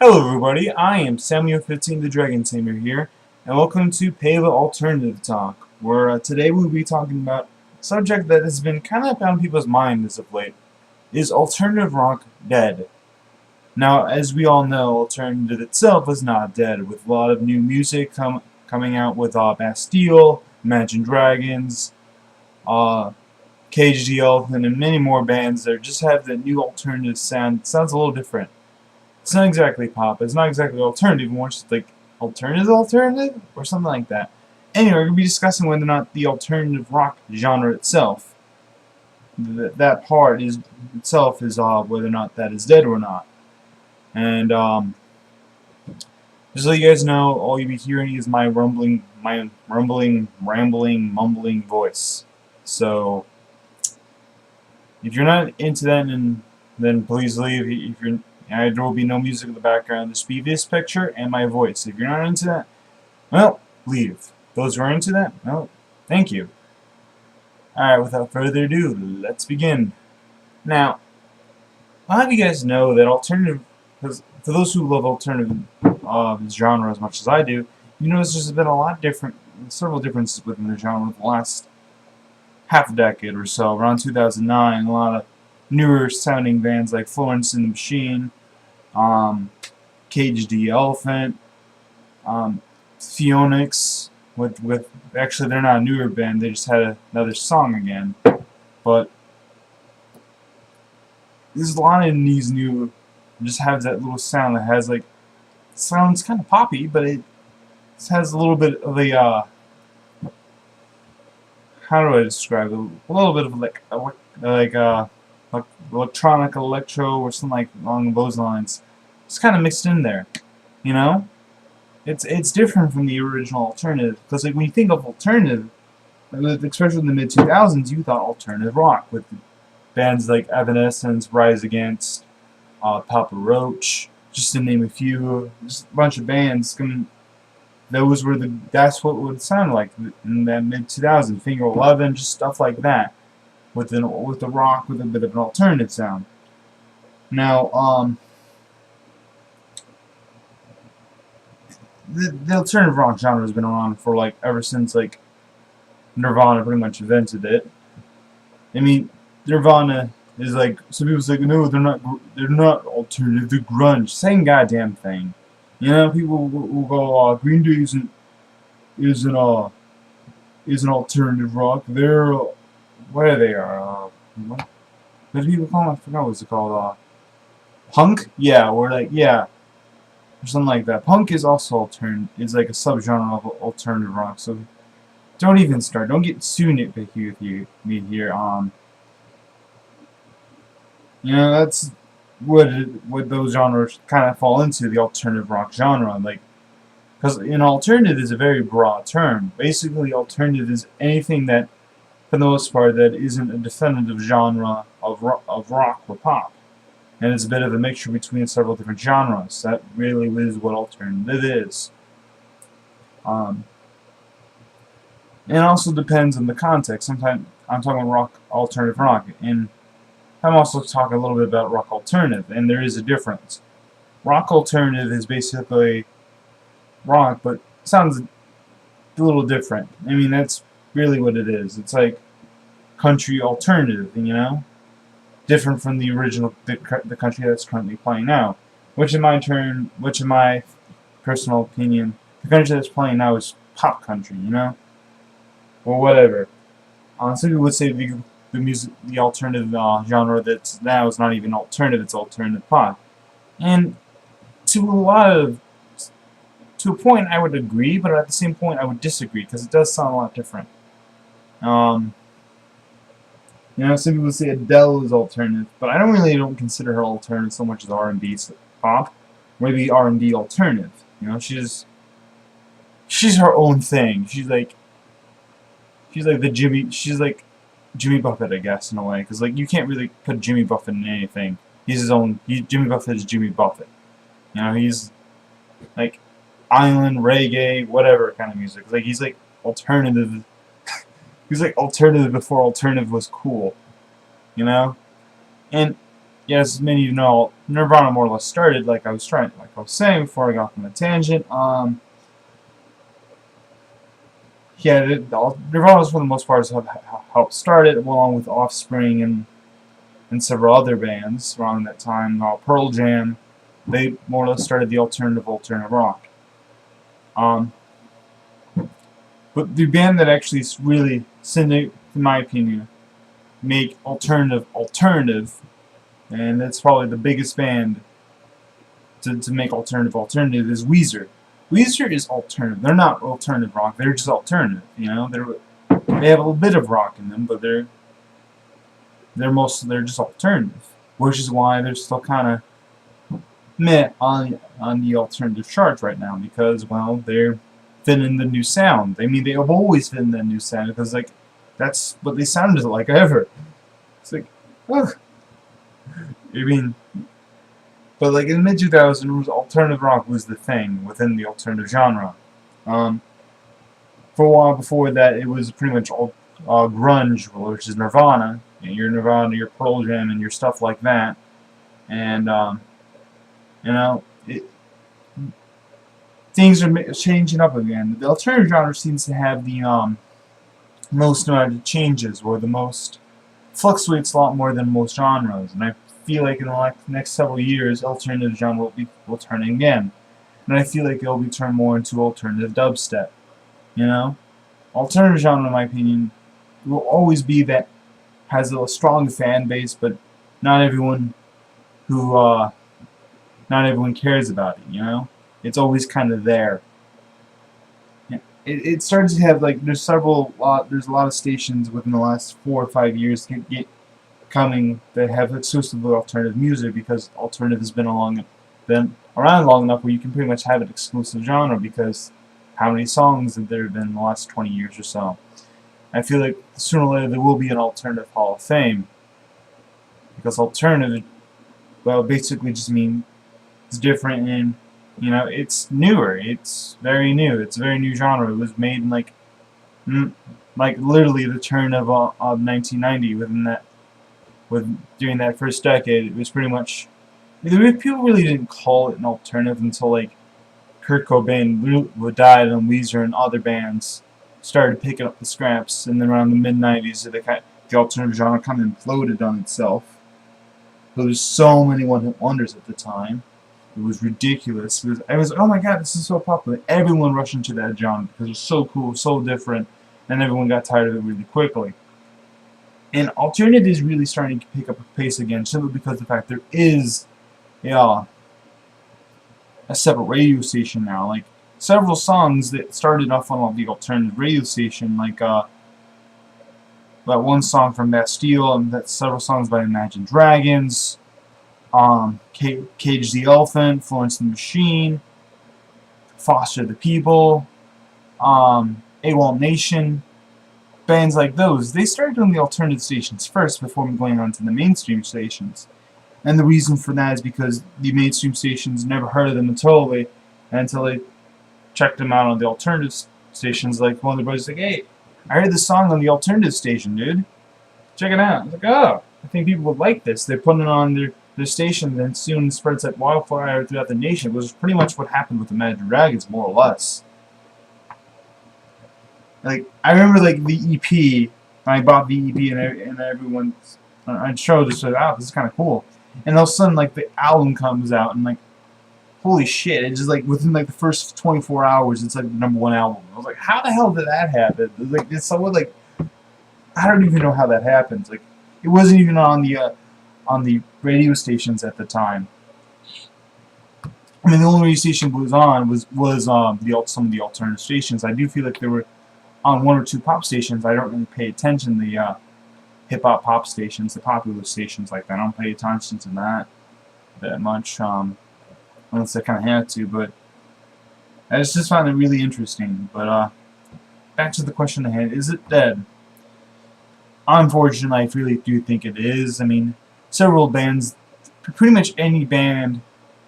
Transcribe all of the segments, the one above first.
Hello everybody, I am Samuel15 the Dragon Tamer here, and welcome to PAVA Alternative Talk, where today we'll be talking about a subject that has been kind of on people's minds as of late. Is alternative rock dead? Now, as we all know, alternative itself is not dead, with a lot of new music coming out with Bastille, Imagine Dragons, Cage the Elephant, and many more bands that just have that new alternative sound. It sounds a little different. It's not exactly pop, it's not exactly alternative, more just like alternative, or something like that. Anyway, we're going to be discussing whether or not the alternative rock genre itself, that part itself is whether or not that is dead or not. And just so you guys know, all you'll be hearing is my rambling, mumbling voice. So if you're not into that, then please leave. There will be no music in the background. Just be this picture and my voice. If you're not into that, well, leave. Those who are into that, well, thank you. Alright, without further ado, let's begin. Now, I'll have you guys know that alternative, because for those who love alternative genre as much as I do, you notice there's been several differences within the genre in the last half a decade or so. Around 2009, a lot of newer sounding bands like Florence and the Machine, Cage the Elephant, Phoenix, with actually they're not a newer band, they just had another song again. But there's a lot in these new, just has that little sound that has like, sounds kind of poppy, but it has a little bit of a, how do I describe it? A little bit of like electronic electro or something like along those lines. It's kind of mixed in there, you know. It's different from the original alternative, because like when you think of alternative, especially in the mid 2000s, you thought alternative rock with bands like Evanescence, Rise Against, Papa Roach, just to name a few. Just a bunch of bands. That's what it would sound like in that mid 2000s. Finger 11, just stuff like that, with the rock with a bit of an alternative sound. Now, the alternative rock genre has been around for like ever since like Nirvana pretty much invented it. I mean, Nirvana is like, some people say no, they're not alternative, they're grunge. Same goddamn thing. You know, people will go, Green Day isn't alternative rock. They're what they are. What do people call them? I forgot what's it called. Punk? Yeah, or like, yeah, or something like that. Punk is also is like a subgenre of alternative rock. So don't even start. Don't get too nitpicky with me here. You know, that's what those genres kind of fall into, the alternative rock genre. Like, because an alternative is a very broad term. Basically, alternative is anything that, for the most part, that isn't a definitive genre of rock or pop. And it's a bit of a mixture between several different genres. That really is what alternative is. It also depends on the context. Sometimes I'm talking rock, alternative rock, and I'm also talking a little bit about rock alternative, and there is a difference. Rock alternative is basically rock, but sounds a little different. I mean, that's really what it is. It's like country alternative, you know? Different from the original, the country that's currently playing now. Which in my personal opinion, the country that's playing now is pop country, you know? Or whatever. Some people would say the alternative genre that's now is not even alternative, it's alternative pop. And to a point I would agree, but at the same point I would disagree, because it does sound a lot different. You know, some people say Adele is alternative, but I don't consider her alternative so much as R&B pop. Maybe R&B alternative. You know, she's her own thing. She's like Jimmy Buffett, I guess, in a way, because like you can't really put Jimmy Buffett in anything. He's his own. Jimmy Buffett is Jimmy Buffett. You know, he's like island reggae, whatever kind of music. Like he's like alternative. He's like alternative before alternative was cool. You know, and yes, many of you know, Nirvana more or less started like I was saying before I got on the tangent. Yeah, Nirvana for the most part helped start it, along with Offspring and several other bands around that time. Pearl Jam, they more or less started the alternative rock. Um, but the band that actually really, in my opinion, make alternative, and that's probably the biggest band to make alternative is Weezer. Weezer is alternative. They're not alternative rock. They're just alternative. You know, they have a little bit of rock in them, but they're just alternative, which is why they're still kind of meh on the alternative charts right now, because well, they're fitting the new sound. I mean, they have always been the new sound, because like that's what they sounded like ever. It's like, ugh. I mean, but like in the mid-2000s, alternative rock was the thing within the alternative genre. For a while before that, it was pretty much all grunge, which is Nirvana. Your Nirvana, your Pearl Jam, and your stuff like that. And you know, things are changing up again. The alternative genre seems to have the most amount of changes, or the most fluctuates a lot more than most genres. And I feel like in the next several years, alternative genre will turn again. And I feel like it'll be turned more into alternative dubstep. You know? Alternative genre, in my opinion, will always be that has a strong fan base, but not everyone cares about it, you know? It's always kind of there. It starts to have, like, there's a lot of stations within the last 4 or 5 years coming that have exclusively alternative music, because alternative has been around long enough where you can pretty much have an exclusive genre, because how many songs have there been in the last 20 years or so? I feel like sooner or later there will be an alternative Hall of Fame, because alternative, well, basically just means it's different, and you know, it's newer. It's very new. It's a very new genre. It was made in like literally the turn of 1990. During that first decade, it was pretty much. People really didn't call it an alternative until like Kurt Cobain died, and Weezer and other bands started picking up the scraps, and then around the mid-90s, the alternative genre kind of imploded on itself. There was so many one-hit wonders at the time. It was ridiculous. I was, oh my god, this is so popular. Everyone rushed into that genre because it was so cool, so different, and everyone got tired of it really quickly. And alternative is really starting to pick up a pace again, simply because of the fact there is a separate radio station now. Like, several songs that started off on the alternative radio station, like that one song from Bastille, and that several songs by Imagine Dragons, Cage the Elephant, Florence and the Machine, Foster the People, AWOL Nation, bands like those. They started on the alternative stations first before going on to the mainstream stations. And the reason for that is because the mainstream stations never heard of them until they checked them out on the alternative stations. Like, one of the brothers was like, hey, I heard this song on the alternative station, dude. Check it out. I was like, oh, I think people would like this. They're putting it on their station, and soon it spreads like wildfire throughout the nation. It was pretty much what happened with Imagine Dragons, more or less. Like, I remember, like, the EP, when I bought the EP, and everyone on show just said, oh, this is kind of cool. And all of a sudden, like, the album comes out, and, like, holy shit, it's just, like, within, like, the first 24 hours, it's, like, the #1 album. I was like, how the hell did that happen? Like, it's somewhat, like, I don't even know how that happens. Like, it wasn't even on the radio stations at the time. I mean, the only radio station it was on was some of the alternative stations. I do feel like they were on 1 or 2 pop stations. I don't really pay attention to the hip-hop pop stations, the popular stations like that. I don't pay attention to that much, unless I kind of had to, but I just found it really interesting. But back to the question at hand, is it dead? Unfortunately, I really do think it is. I mean, several bands, pretty much any band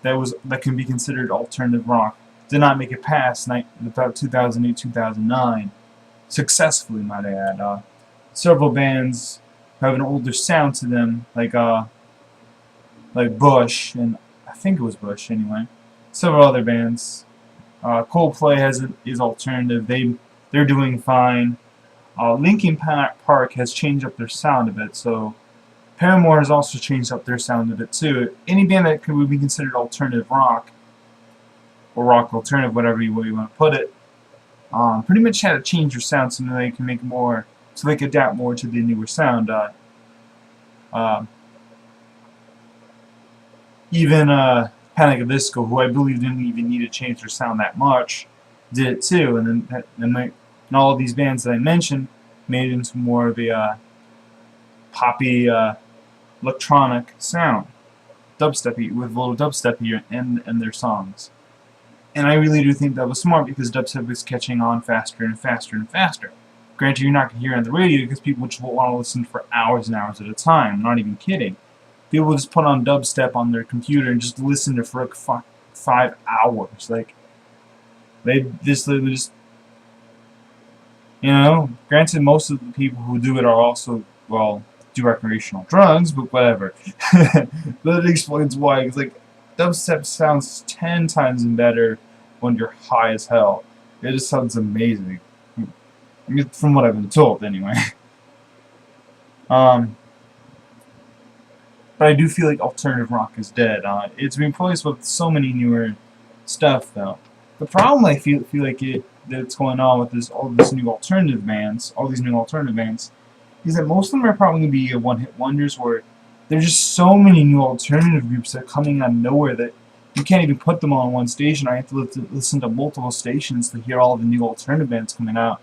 that can be considered alternative rock, did not make it past about 2008, 2009, successfully, might I add. Several bands have an older sound to them, like like Bush, and I think it was Bush anyway. Several other bands. Coldplay is alternative. They're doing fine. Linkin Park has changed up their sound a bit, so Paramore has also changed up their sound a bit too. Any band that would be considered alternative rock, or rock alternative, whatever you want to put it, pretty much had to change their sound so they can make more, so they can adapt more to the newer sound. Uh, even Panic at the Disco, who I believe didn't even need to change their sound that much, did it too, and all of these bands that I mentioned made it into more of a poppy electronic sound, dubsteppy, with a little dubstep in their songs. And I really do think that was smart because dubstep is catching on faster and faster and faster. Granted, you're not going to hear it on the radio because people just won't want to listen for hours and hours at a time. I'm not even kidding. People just put on dubstep on their computer and just listen to it for like 5 hours. Like, they just, you know, granted, most of the people who do it are also, well, do recreational drugs, but whatever. But it explains why. It's like, dubstep sounds 10 times better when you're high as hell. It just sounds amazing. From what I've been told, anyway. But I do feel like alternative rock is dead. It's been replaced with so many newer stuff, though. The problem I feel like that's going on with all these new alternative bands, is that most of them are probably going to be one-hit wonders, where there's just so many new alternative groups that are coming out of nowhere that you can't even put them on one station. I have to listen to multiple stations to hear all the new alternative bands coming out.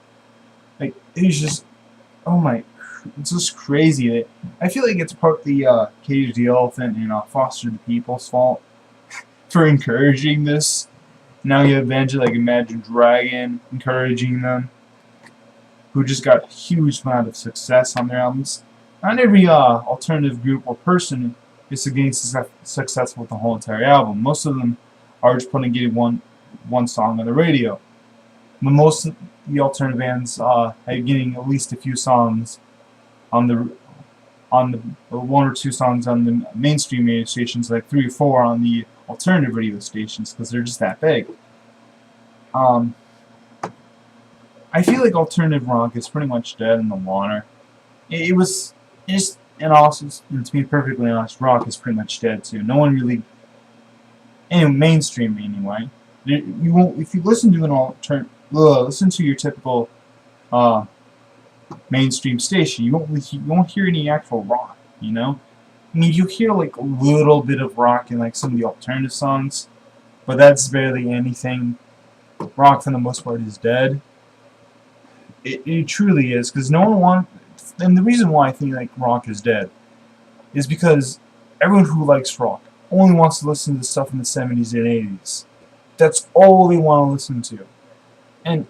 Like, it's just, oh my, it's just crazy. I feel like it's partly Cage the Elephant and Foster the People's fault for encouraging this. Now you have bands like Imagine Dragon encouraging them, who just got a huge amount of success on their albums. Not every alternative group or person is against successful with the whole entire album. Most of them are just getting one song on the radio. But most of the alternative bands are getting at least a few songs on the one or two songs on the mainstream radio stations, like 3 or 4 on the alternative radio stations, because they're just that big. I feel like alternative rock is pretty much dead in the water. And also, to be perfectly honest, rock is pretty much dead too. No one really, mainstream anyway. You won't, if you listen to listen to your typical mainstream station, you won't hear any actual rock. You know, I mean, you hear like a little bit of rock in like some of the alternative songs, but that's barely anything. Rock, for the most part, is dead. It truly is, because no one wants. And the reason why I think like rock is dead is because everyone who likes rock only wants to listen to stuff in the 70s and 80s. That's all they want to listen to. And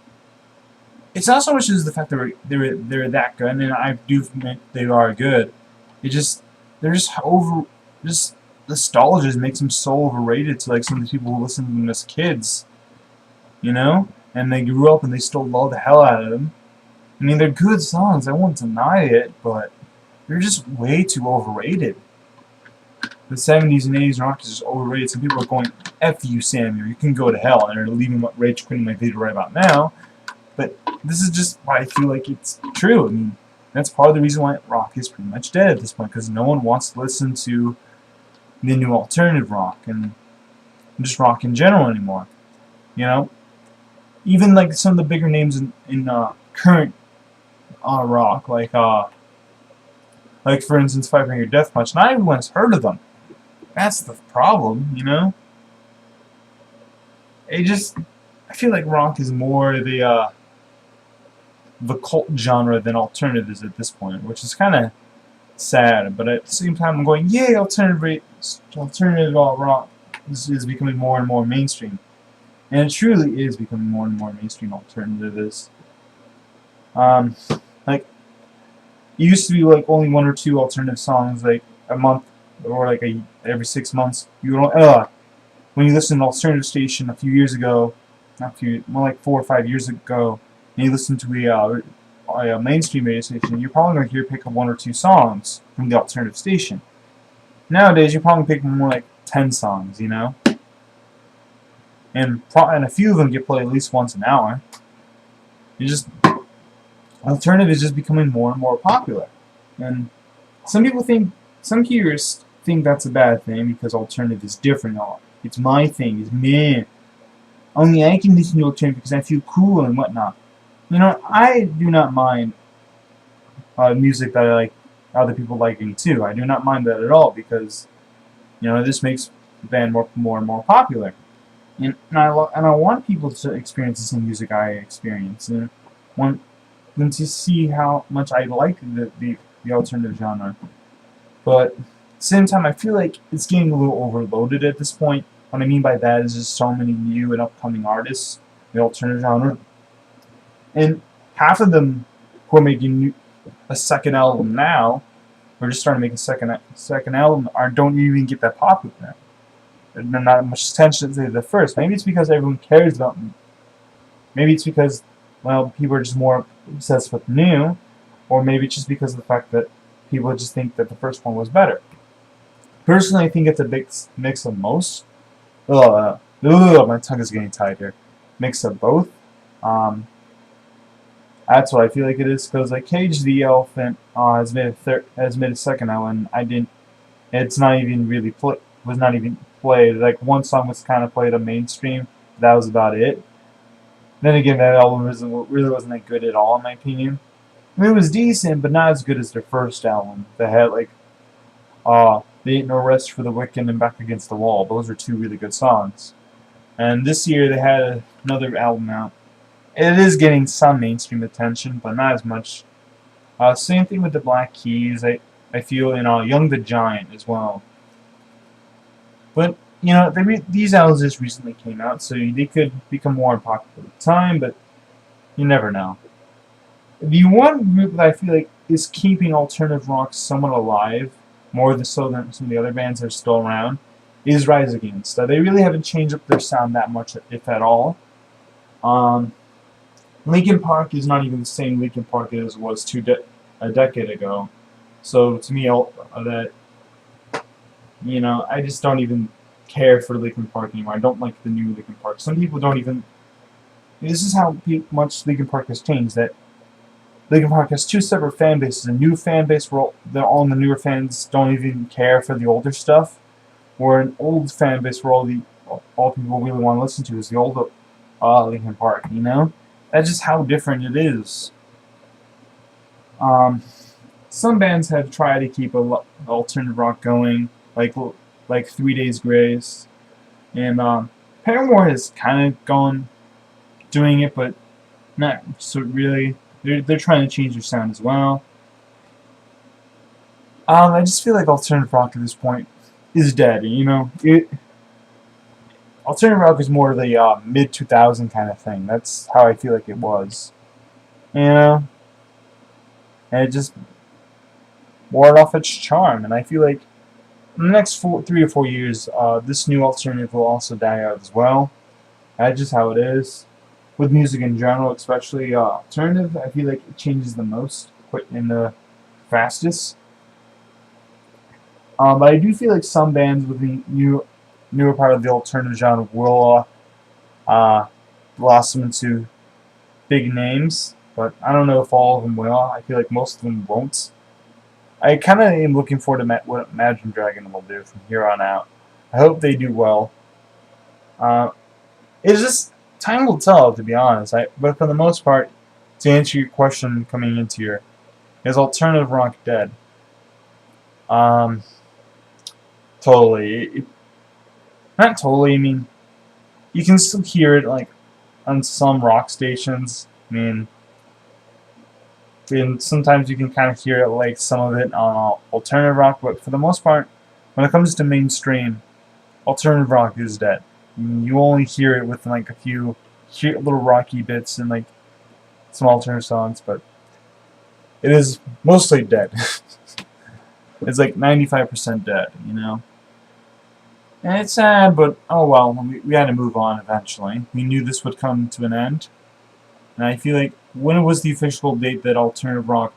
it's not so much as the fact that they're that good, and I do think they are good. They're just nostalgia makes them so overrated to like some of the people who listen to them as kids. You know? And they grew up and they still love the hell out of them. I mean, they're good songs, I won't deny it, but they're just way too overrated. The 70s and 80s rock is just overrated. Some people are going, F you, Samuel, you can go to hell, and they're leaving rage quitting my video right about now. But this is just why I feel like it's true. I mean, that's part of the reason why rock is pretty much dead at this point, because no one wants to listen to the new alternative rock, and just rock in general anymore. You know? Even like some of the bigger names in current rock, like for instance, Five Finger Death Punch. Not everyone's heard of them. That's the problem, you know. I feel like rock is more the cult genre than alternative is at this point, which is kind of sad. But at the same time, I'm going, yay, alternative rock is becoming more and more mainstream, and it truly is becoming more and more mainstream. Alternative is. Like, it used to be like only 1 or 2 alternative songs like a month, or like every 6 months. When you listen to an alternative station a few years ago, more like 4 or 5 years ago, and you listen to a mainstream radio station, you're probably going to pick up 1 or 2 songs from the alternative station. Nowadays, you probably pick more like 10 songs, you know? And a few of them get played at least once an hour. You just alternative is just becoming more and more popular. And some purists think that's a bad thing because alternative is different. It's my thing, it's me. Only I can listen to alternative because I feel cool and whatnot. You know, I do not mind music that I like other people liking too. I do not mind that at all because, you know, this makes the band more and more popular. And I want people to experience the same music I experience. And want them to see how much I like the alternative genre. But at the same time, I feel like it's getting a little overloaded at this point. What I mean by that is just so many new and upcoming artists in the alternative genre. And half of them who are making a second album now, or just starting to make a second album, don't even get that popular. There's not much attention to the first. Maybe it's because everyone cares about them. Maybe it's because, well, people are just more obsessed with new, or maybe it's just because of the fact that people just think that the first one was better. Personally, I think it's a big mix of most. My tongue is getting tight here. Mix of both. That's what I feel like it is, because like Cage the Elephant has made a second album. It's not even really was not even played. Like one song was kind of played on mainstream. That was about it. Then again, that album really wasn't that good at all, in my opinion. I mean, it was decent, but not as good as their first album. They had like "There Ain't No Rest for the Wicked" and "Back Against the Wall." Those are two really good songs. And this year they had another album out. It is getting some mainstream attention, but not as much. Same thing with the Black Keys. I feel Young the Giant as well. But you know, these albums just recently came out, so they could become more popular with time. But you never know. The one group that I feel like is keeping alternative rock somewhat alive, more so than some of the other bands that are still around, is Rise Against. They really haven't changed up their sound that much, if at all. Linkin Park is not even the same Linkin Park as it was a decade ago. So to me, I just don't even care for Linkin Park anymore. I don't like the new Linkin Park. Some people don't even. This is how much Linkin Park has changed. That Linkin Park has two separate fan bases. A new fan base where all the newer fans don't even care for the older stuff, or an old fan base where all people really want to listen to is the old Linkin Park. You know, that's just how different it is. Some bands have tried to keep alternative rock going, like 3 Days Grace, and Paramore has kind of doing it, but not so really. They're trying to change their sound as well. I just feel like alternative rock at this point is dead. You know, alternative rock is more of the mid-2000 kind of thing. That's how I feel like it was. You know, and it just wore off its charm. And I feel like in the next 3 or 4 years, this new alternative will also die out as well. That's just how it is. With music in general, especially alternative, I feel like it changes the most, and the fastest. But I do feel like some bands with the newer part of the alternative genre will blossom into big names, but I don't know if all of them will. I feel like most of them won't. I kind of am looking forward to what Imagine Dragon will do from here on out. I hope they do well. It's just time will tell, to be honest. But for the most part, to answer your question coming into here, is alternative rock dead? Totally. Not totally. I mean, you can still hear it like on some rock stations. I mean, and sometimes you can kind of hear it, like some of it on alternative rock. But for the most part, when it comes to mainstream, alternative rock is dead. You only hear it with like a few little rocky bits and like some alternative songs, but it is mostly dead. It's like 95% dead, you know. And it's sad, but oh well. We had to move on eventually. We knew this would come to an end, and I feel like when was the official date that alternative rock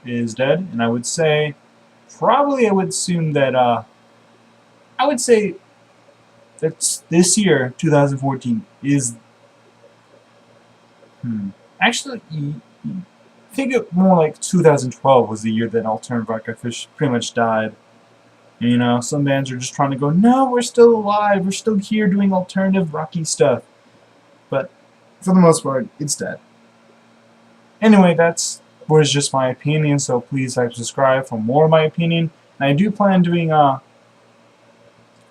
is dead? And I would say, probably I would assume that I would say that this year, 2014, is actually, I think it more like 2012 was the year that alternative rock pretty much died. And, you know, some bands are just trying to go, no, we're still alive, we're still here doing alternative rocky stuff. But for the most part, it's dead. Anyway, that's was just my opinion, so please like, subscribe for more of my opinion. And I do plan on doing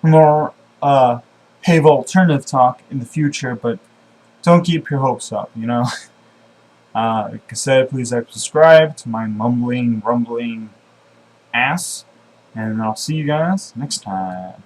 more PAVA alternative talk in the future, but don't keep your hopes up, you know. Like I said, please like, subscribe to my mumbling, rumbling ass, and I'll see you guys next time.